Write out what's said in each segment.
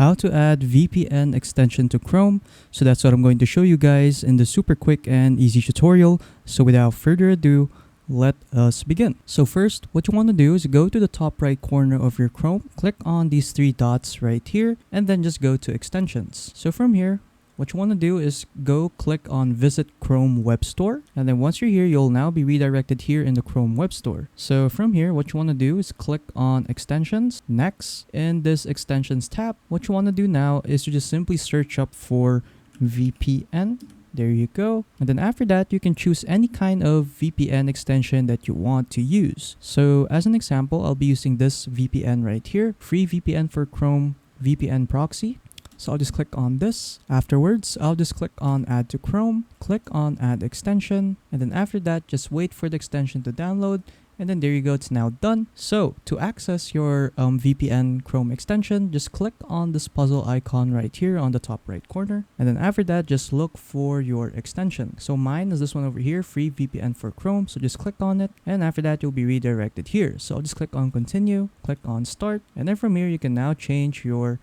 how to add VPN extension to Chrome. So that's what I'm going to show you guys in the super quick and easy tutorial. So without further ado, let us begin. So first, what you want to do is go to the top right corner of your Chrome, click on these three dots right here, and then just go to extensions. So from here, what you want to do is go click on Visit Chrome Web Store. And then once you're here, you'll now be redirected here in the Chrome Web Store. So from here, what you want to do is click on Extensions. Next, in this Extensions tab, what you want to do now is to just simply search up for VPN. There you go. And then after that, you can choose any kind of VPN extension that you want to use. So as an example, I'll be using this VPN right here, free VPN for Chrome VPN proxy. So I'll just click on this. Afterwards, I'll just click on Add to Chrome, click on Add Extension, and then after that, just wait for the extension to download. And then there you go, it's now done. So to access your VPN Chrome extension, just click on this puzzle icon right here on the top right corner. And then after that, just look for your extension. So mine is this one over here, free VPN for Chrome. So just click on it. And after that, you'll be redirected here. So I'll just click on continue, click on start. And then from here, you can now change your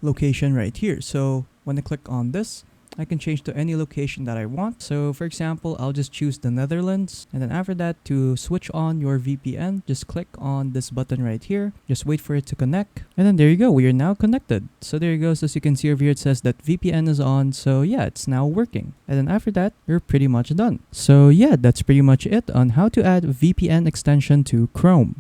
location right here. So when I click on this, I can change to any location that I want. So for example, I'll just choose the Netherlands. And then after that, to switch on your VPN, just click on this button right here. Just wait for it to connect. And then there you go. We are now connected. So there you go. So as you can see over here, it says that VPN is on. So yeah, it's now working. And then after that, you're pretty much done. So yeah, that's pretty much it on how to add VPN extension to Chrome.